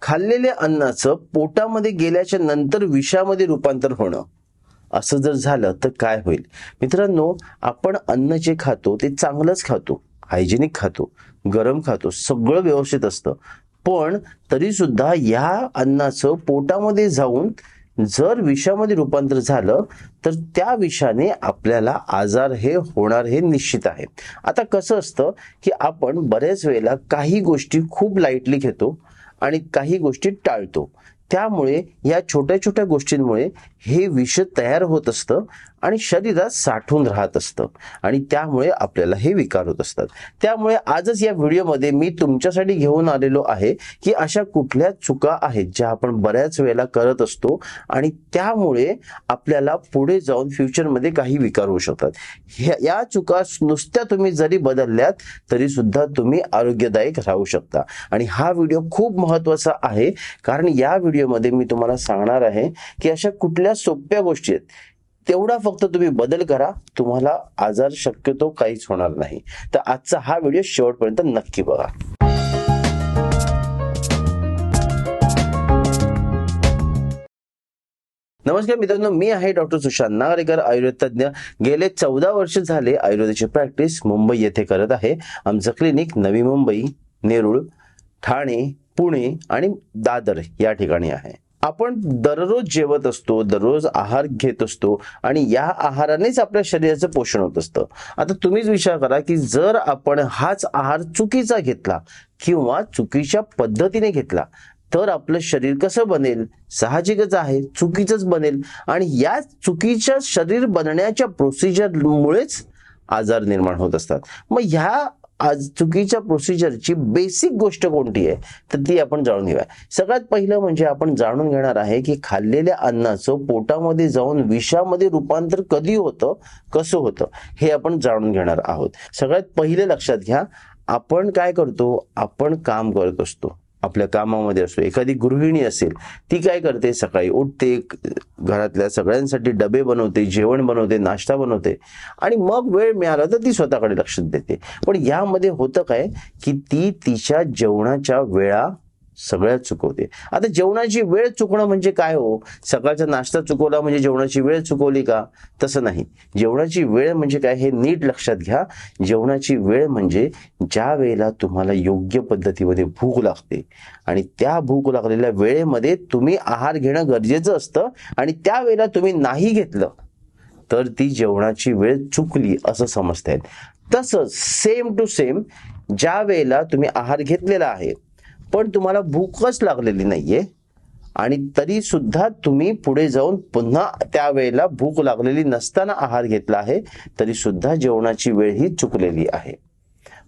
खाल्लेल्या अन्नाचं पोटामध्ये गेल्याच्या नंतर विषामध्ये रूपांतर होणं, असं जर झालं तर काय होईल? मित्रांनो, आपण अन्न जे खातो ते चांगलंच खातो, हायजेनिक खातो, गरम खातो, सगळं व्यवस्थित असतं, पण तरी सुद्धा या अन्नाचं पोटामध्ये जाऊन जर विषामध्ये रूपांतर झालं तर त्या विषाने आपल्याला आजार हे होणार हे निश्चित आहे. आता कसं असतं की आपण बऱ्याच वेळेला काही गोष्टी खूप लाईटली घेतो आणि काही गोष्टी टाळतो, त्यामुळे या छोट्या छोट्या गोष्टींमुळे हे विष तयार होत असतं आणि शरीरात साठून राहत असतं आणि त्यामुळे आपल्याला हे विकार होत असतात. त्यामुळे आजच या व्हिडिओमध्ये मी तुमच्यासाठी घेऊन आलेलो आहे की अशा कुठल्या चुका आहेत ज्या आपण बऱ्याच वेळेला करत असतो आणि त्यामुळे आपल्याला पुढे जाऊन फ्युचरमध्ये काही विकार होऊ शकतात. या चुका नुसत्या तुम्ही जरी बदलल्यात तरी सुद्धा तुम्ही आरोग्यदायक राहू शकता. आणि हा व्हिडिओ खूप महत्त्वाचा आहे, कारण या व्हिडिओमध्ये मी तुम्हाला सांगणार आहे की अशा कुठल्या सोप्या गोष्टी आहेत, तेवढा फक्त तुम्ही बदल करा, तुम्हाला आजार शक्यतो काहीच होणार नाही. तर आजचा हा व्हिडिओ शेवटपर्यंत नक्की बघा. नमस्कार मित्रांनो, मी आहे डॉक्टर सुशांत नागरेकर, आयुर्वेद तज्ञ. गेले 14 वर्ष झाले आयुर्वेदाची प्रॅक्टिस मुंबई येथे करत आहे. आमचं क्लिनिक नवी मुंबई, नेरूळ, ठाणे, पुणे आणि दादर या ठिकाणी आहे. आपण दररोज जेवत असतो, दररोज आहार घेत असतो आणि या आहारानेच आपल्या शरीराचं पोषण होत असतं. आता तुम्हीच विचार करा की जर आपण हाच आहार चुकीचा घेतला किंवा चुकीच्या पद्धतीने घेतला तर आपलं शरीर कसं बनेल? साहजिकच आहे, चुकीचंच बनेल. आणि या चुकीच्या शरीर बनण्याच्या प्रोसिजरमुळेच आजार निर्माण होत असतात. मग ह्या आज चुकीच्या प्रोसिजरची बेसिक गोष्ट कोणती आहे तर ती आपण जाणून घेऊया. सगळ्यात पहिलं म्हणजे आपण जाणून घेणार आहे की खाल्लेल्या अन्नाचं पोटामध्ये जाऊन विषामध्ये रूपांतर कधी होतं, कसं होतं हे आपण जाणून घेणार आहोत. सगळ्यात पहिले लक्षात घ्या, आपण काय करतो? आपण काम करत असतो, आपल्या कामामध्ये असतो. एखादी गृहिणी असेल, ती काय करते? सकाळी उठते, घरातल्या सगळ्यांसाठी डबे बनवते, जेवण बनवते, नाश्ता बनवते आणि मग वेळ मिळाला तर ती स्वतःकडे लक्ष देते. पण यामध्ये होतं काय की ती तिच्या जेवणाच्या वेळा सगळ्यात चुकवते. आता जेवणाची वेळ चुकणं म्हणजे काय हो? सकाळचा नाश्ता चुकवला म्हणजे जेवणाची वेळ चुकवली का? तसं नाही. जेवणाची वेळ म्हणजे काय हे नीट लक्षात घ्या. जेवणाची वेळ म्हणजे ज्या वेळेला तुम्हाला योग्य पद्धतीमध्ये भूक लागते आणि त्या भूक लागलेल्या वेळेमध्ये तुम्ही आहार घेणं गरजेचं असतं आणि त्या वेळेला तुम्ही नाही घेतलं तर ती जेवणाची वेळ चुकली असं समजता येईल. तसंच सेम टू सेम ज्या वेळेला तुम्ही आहार घेतलेला आहे पण तुम्हाला भूकच लागलेली नाहीये आणि तरी सुद्धा तुम्ही पुढे जाऊन पुन्हा त्या वेळेला भूक लागलेली नसताना आहार घेतला आहे तरी सुद्धा जेवणाची वेळ ही चुकलेली आहे.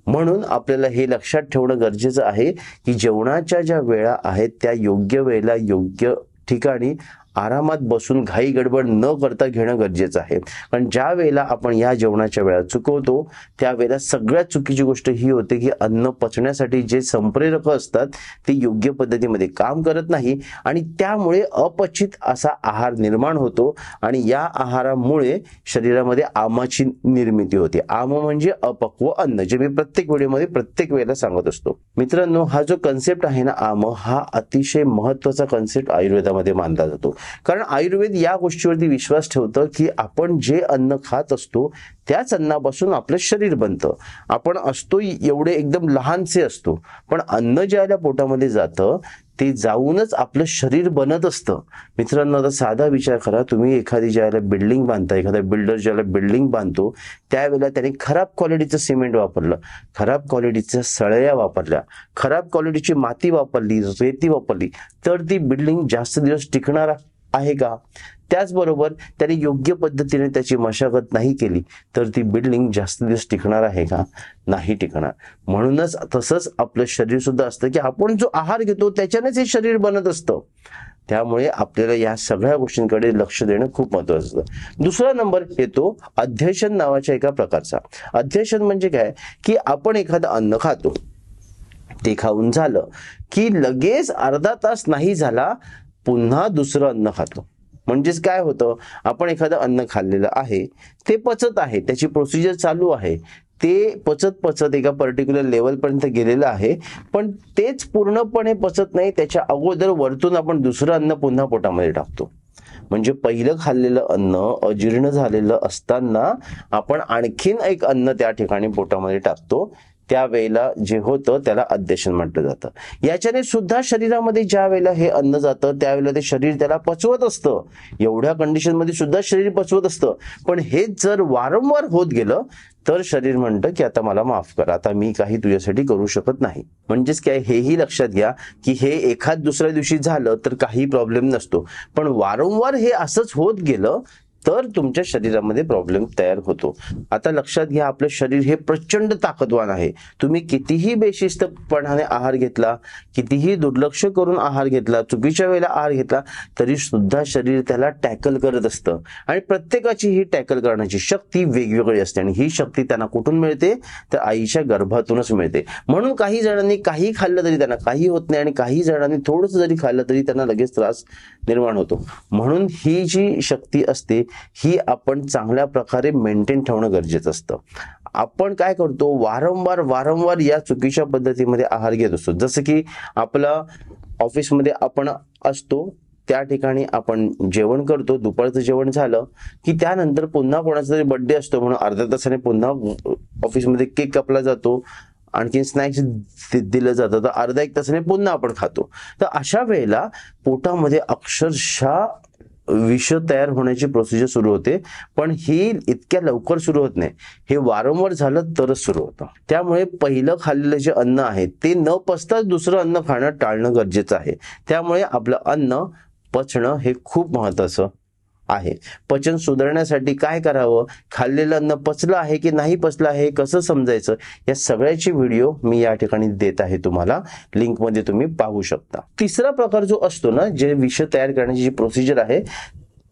म्हणून आपल्याला हे लक्षात ठेवणं गरजेचं आहे की जेवणाच्या ज्या वेळा आहेत त्या योग्य वेळेला योग्य ठिकाणी आरामात बसून घाई गडबड न करता घेणं गरजेचं आहे. कारण ज्या वेळेला आपण या जेवणाच्या वेळा चुकवतो त्यावेळेला सगळ्यात चुकीची गोष्ट ही होते की अन्न पचण्यासाठी जे संप्रेरक असतात ते योग्य पद्धतीमध्ये काम करत नाही आणि त्यामुळे अपचित असा आहार निर्माण होतो आणि या आहारामुळे शरीरामध्ये आमाची निर्मिती होते. आम म्हणजे अपक्व अन्न, जे मी प्रत्येक व्हिडिओमध्ये प्रत्येक वेळेला सांगत असतो. मित्रांनो, हा जो कन्सेप्ट आहे ना आम, हा अतिशय महत्त्वाचा कन्सेप्ट आयुर्वेदामध्ये मानला जातो. कारण आयुर्वेद या गोष्टीवरती विश्वास ठेवतं की आपण जे अन्न खात असतो त्याच अन्नापासून आपलं शरीर बनतं. आपण असतो एवढे एकदम लहानसे असतो, पण अन्न ज्याला पोटामध्ये जातं ते जाऊनच आपलं शरीर बनत असतं. मित्रांनो, आता साधा विचार करा, तुम्ही एखादी ज्याला बिल्डिंग बांधता, एखादा बिल्डर ज्याला बिल्डिंग बांधतो त्यावेळेला त्याने खराब क्वालिटीचं सिमेंट वापरलं, खराब क्वालिटीच्या सळया वापरल्या, खराब क्वालिटीची माती वापरली, रेती वापरली तर ती बिल्डिंग जास्त दिवस टिकणार आहे का? त्याचबरोबर त्याने योग्य पद्धतीने त्याची मशागत नाही केली तर ती बिल्डिंग जास्त दिवस टिकणार आहे का? नाही टिकणार. म्हणूनच तसंच आपलं शरीर सुद्धा असतं की आपण जो आहार घेतो त्याच्यानेच हे शरीर बनत असतं. त्यामुळे आपल्याला या सगळ्या गोष्टींकडे लक्ष देणं खूप महत्त्वाचं असतं. दुसरा नंबर येतो अध्यशन नावाच्या एका प्रकारचा. अध्यशन म्हणजे काय की आपण एखादं अन्न खातो, ते खाऊन झालं की लगेच अर्धा तास नाही झाला पुन्हा दुसरं अन्न खातो. म्हणजेच काय होतं, आपण एखादं अन्न खाल्लेलं आहे, ते पचत आहे, त्याची प्रोसिजर चालू आहे, ते पचत पचत एका पर्टिक्युलर लेवलपर्यंत गेलेलं आहे, पण तेच पूर्णपणे पचत नाही, त्याच्या अगोदर वरतून आपण दुसरं अन्न पुन्हा पोटामध्ये टाकतो. म्हणजे पहिलं खाल्लेलं अन्न अजीर्ण झालेलं असताना आपण आणखीन एक अन्न त्या ठिकाणी पोटामध्ये टाकतो. त्यावेळेला जे होतं त्याला अध्यशन म्हटलं जातं. याच्याने सुद्धा शरीरामध्ये ज्या वेळेला हे अन्न जातं त्यावेळेला ते शरीर त्याला पचवत असतं. एवढ्या कंडिशनमध्ये सुद्धा शरीर पचवत असतं. पण हेच जर वारंवार होत गेलं तर शरीर म्हणतं की आता मला माफ कर, आता मी काही तुझ्यासाठी करू शकत नाही. म्हणजेच काय, हेही लक्षात घ्या की हे एखाद दुसऱ्या दिवशी झालं तर काही प्रॉब्लेम नसतो, पण वारंवार हे असंच होत गेलं तर तुमच्या शरीरामध्ये प्रॉब्लेम तयार होतो. आता लक्षात घ्या, आपलं शरीर हे प्रचंड ताकदवान आहे. तुम्ही कितीही बेशिस्तपणाने आहार घेतला, कितीही दुर्लक्ष करून आहार घेतला, चुकीच्या वेळेला आहार घेतला, तरी सुद्धा शरीर त्याला टॅकल करत असतं. आणि प्रत्येकाची ही टॅकल करण्याची शक्ती वेगवेगळी असते. आणि ही शक्ती त्यांना कुठून मिळते तर आईच्या गर्भातूनच मिळते. म्हणून काही जणांनी काही खाल्लं तरी त्यांना काही होत नाही, आणि काही जणांनी थोडंसं जरी खाल्लं तरी त्यांना लगेच त्रास निर्माण होतो. म्हणून ही जी शक्ती असते ही आपण चांगल्या प्रकारे मेंटेन ठेवणं गरजेचं असतं. आपण काय करतो, वारंवार या चुकीच्या पद्धतीमध्ये आहार घेत असतो. जसं की आपला ऑफिसमध्ये आपण असतो, त्या ठिकाणी आपण जेवण करतो, दुपारचं जेवण झालं की त्यानंतर पुन्हा कोणाचा तरी बर्थडे असतो म्हणून अर्ध्या तासाने पुन्हा ऑफिसमध्ये केक कापला जातो, आणखी स्नॅक्स दिलं जातं, तर अर्धा एक तासाने पुन्हा आपण खातो. तर अशा वेळेला पोटामध्ये अक्षरशः विष तयार होण्याची प्रोसिजर सुरू होते. पण ही इतक्या लवकर सुरू होत नाही, हे वारंवार झालं तरच सुरू होतं. त्यामुळे पहिलं खाल्लेलं जे अन्न आहे ते न पचताच दुसरं अन्न खाणं टाळणं गरजेचं आहे. त्यामुळे आपलं अन्न पचणं हे खूप महत्वाचं आहे. पचन सुधारण्यासाठी काय करावं, खाल्लेलं अन्न पचलं आहे की नाही पचलं आहे कसं समजायचं, या सगळ्याची व्हिडिओ मी या ठिकाणी देत आहे, तुम्हाला लिंक मध्ये तुम्ही पाहू शकता. तिसरा प्रकार जो असतो ना, जे विष तयार करण्याची जी प्रोसिजर आहे,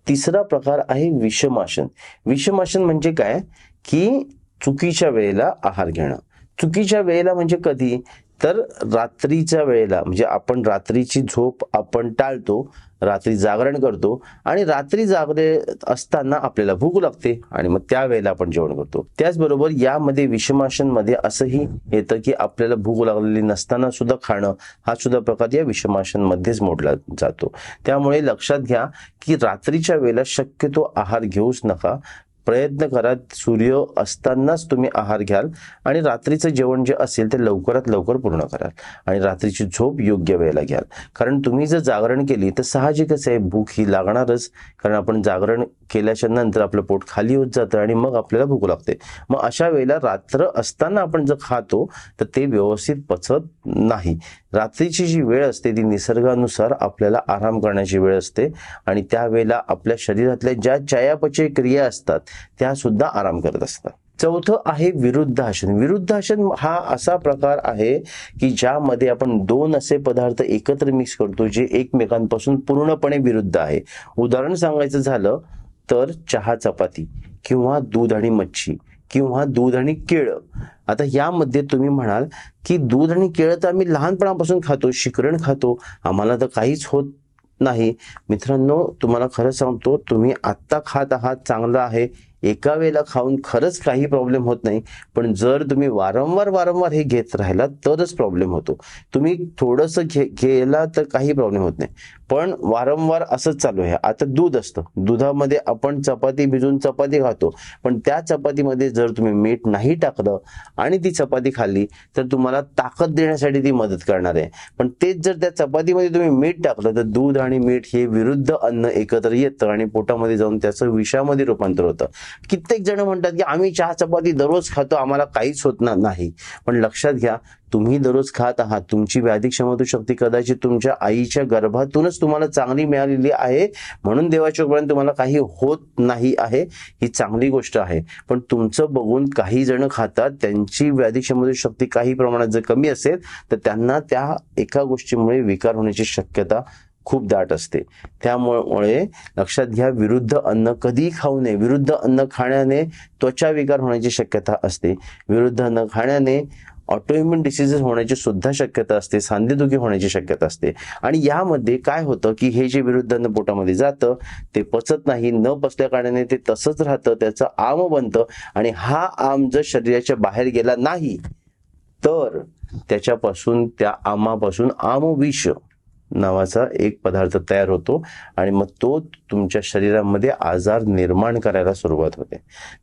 तिसरा प्रकार आहे विषमाशन. विषमाशन म्हणजे काय की चुकीच्या वेळेला आहार घेणं. चुकीच्या वेळेला म्हणजे कधी, तर रात्रीच्या वेळेला, म्हणजे आपण रात्रीची झोप आपण टाळतो, रात्री जागरण करतो, आणि रात्री जागरे असताना आपल्याला भूक लागते आणि मग त्यावेळेला आपण जेवण करतो. त्याचबरोबर यामध्ये विषमाशन मध्ये असंही येतं की आपल्याला भूक लागलेली नसताना सुद्धा खाणं, हा सुद्धा प्रकार या विषमाशन मध्येच मोडला जातो. त्यामुळे लक्षात घ्या की रात्रीच्या वेळेला शक्यतो आहार घेऊच नका. प्रयत्न करा सूर्य असतानाच तुम्ही आहार घ्याल, आणि रात्रीचं जेवण जे असेल ते लवकरात लवकर पूर्ण कराल, आणि रात्रीची झोप योग्य वेळेला घ्याल. कारण तुम्ही जर जागरण केली तर साहजिकच आहे भूक ही लागणारच, कारण आपण जागरण केल्याच्या नंतर आपलं पोट खाली होत जातं आणि मग आपल्याला भूक लागते. मग अशा वेळेला रात्र असताना आपण जर खातो तर ते व्यवस्थित पचत नाही. रात्रीची जी वेळ असते ती निसर्गानुसार आपल्याला आराम करण्याची वेळ असते, आणि त्यावेळेला आपल्या शरीरातल्या ज्या चयापचय क्रिया असतात त्या सुद्धा आराम करत असतात. चौथं आहे विरुद्धासन. विरुद्धासन हा असा प्रकार आहे की ज्यामध्ये आपण दोन असे पदार्थ एकत्र मिक्स करतो जे एकमेकांपासून पूर्णपणे विरुद्ध आहे. उदाहरण सांगायचं झालं तर चहा चपाती, किंवा दूध आणि मच्छी, किंवा दूध आणि केळं. आता यामध्ये तुम्ही म्हणाल की दूध आणि केळं तर आम्ही लहानपणापासून खातो, शिकरण खातो, आम्हाला तर काहीच होत नाही. मित्रांनो, तुम्हाला खरं सांगतो, तुम्ही आत्ता खात आहात चांगलं आहे, एका वेळेला खाऊन खरंच काही प्रॉब्लेम होत नाही. पण जर तुम्ही वारंवार हे घेत राहिला तरच प्रॉब्लेम होतो. तुम्ही थोडंसं गेला तर काही प्रॉब्लेम होत नाही, पण वारंवार असंच चालू आहे. आता दूध असतं, दुधामध्ये आपण चपाती भिजवून चपाती खातो, पण त्या चपातीमध्ये जर तुम्ही मीठ नाही टाकलं आणि ती चपाती खाल्ली तर तुम्हाला ताकद देण्यासाठी ती मदत करणार आहे. पण तेच जर त्या चपातीमध्ये तुम्ही मीठ टाकलं तर दूध आणि मीठ हे विरुद्ध अन्न एकत्र येतं आणि पोटामध्ये जाऊन त्याचं विषामध्ये रूपांतर होतं. कित्येक जण म्हणतात की आम्ही चहा चपाती दररोज खातो, आम्हाला काहीच होत नाही. पण लक्षात घ्या, तुम्ही दररोज खात आहात, तुमची व्याधी क्षमता शक्ती कदाचित तुमच्या आईच्या गर्भातूनच तुम्हाला चांगली मिळालेली आहे, म्हणून देवाच्या कृपेने तुम्हाला काही होत नाही आहे, ही चांगली गोष्ट आहे. पण तुमचं बघून काही जण खातात, त्यांची व्याधी क्षमता शक्ती काही प्रमाणात जर कमी असेल तर त्यांना त्या एका गोष्टीमुळे विकार होण्याची शक्यता खूप दाट असते. त्यामुळे लक्षात घ्या, विरुद्ध अन्न कधी खाऊ नये. विरुद्ध अन्न खाण्याने त्वचा विकार होण्याची शक्यता असते. विरुद्ध अन्न खाण्याने ऑटोइम्युन डिसीजेस होण्याची सुद्धा शक्यता असते, सांधेदुखी होण्याची शक्यता असते. आणि यामध्ये काय होतं की हे जे विरुद्धान्न पोटामध्ये जातं ते पचत नाही, न पचल्या कारणाने ते तसंच राहतं, त्याचं आम बनतं. आणि हा आम जर शरीराच्या बाहेर गेला नाही तर त्याच्यापासून, त्या आमापासून आमविष नावाचा एक पदार्थ तयार होतो आणि मग तो तुमच्या शरीरामध्ये आजार निर्माण करायला सुरुवात होते.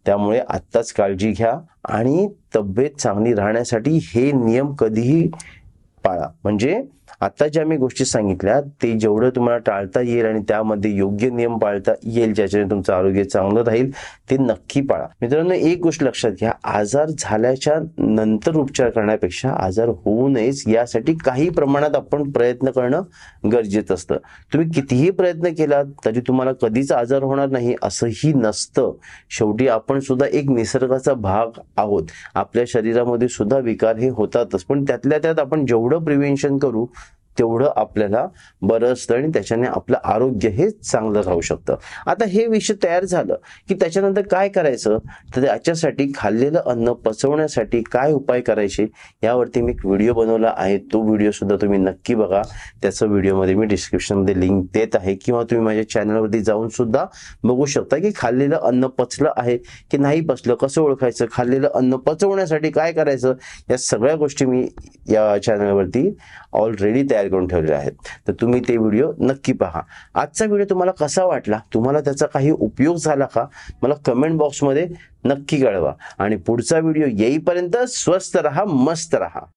त्यामुळे आत्ताच काळजी घ्या आणि तब्येत चांगली राहण्यासाठी हे नियम कधीही पाळा. म्हणजे आता ज्या मी गोष्टी सांगितल्या ते जेवढं तुम्हाला टाळता येईल आणि त्यामध्ये योग्य नियम पाळता येईल ज्याच्याने तुमचं आरोग्य चांगलं राहील ते नक्की पाळा. मित्रांनो, एक गोष्ट लक्षात घ्या, आजार झाल्याच्या नंतर उपचार करण्यापेक्षा आजार होऊ नयेच यासाठी काही प्रमाणात आपण प्रयत्न करणं गरजेचं असतं. तुम्ही कितीही प्रयत्न केला तरी तुम्हाला कधीच आजार होणार नाही असंही नसतं. शेवटी आपण सुद्धा एक निसर्गाचा भाग आहोत. आपल्या शरीरामध्ये सुद्धा विकार हे होतातच, पण त्यातल्या त्यात आपण जेवढं प्रिव्हेन्शन करू तेवढं आपल्याला बरं असतं आणि त्याच्याने आपलं आरोग्य हे चांगलं राहू शकतं. आता हे विषय तयार झालं की त्याच्यानंतर काय करायचं, तर त्याच्यासाठी खाल्लेलं अन्न पचवण्यासाठी काय उपाय करायचे यावरती मी एक व्हिडिओ बनवला आहे. तो व्हिडिओ सुद्धा तुम्ही नक्की बघा. त्याचं व्हिडिओमध्ये मी डिस्क्रिप्शनमध्ये लिंक देत आहे किंवा तुम्ही माझ्या चॅनलवरती जाऊन सुद्धा बघू शकता की खाल्लेलं अन्न पचलं आहे की नाही पचलं, कसं ओळखायचं, खाल्लेलं अन्न पचवण्यासाठी काय करायचं, या सगळ्या गोष्टी मी या चॅनलवरती ऑलरेडी तयार करून ठेवले आहेत. तर तुम्ही ते व्हिडिओ नक्की पहा. आजचा व्हिडिओ तुम्हाला कसा वाटला, तुम्हाला त्याचा काही उपयोग झाला का, मला कमेंट बॉक्समध्ये नक्की कळवा. आणि पुढचा व्हिडिओ येईपर्यंत स्वस्थ रहा, मस्त रहा.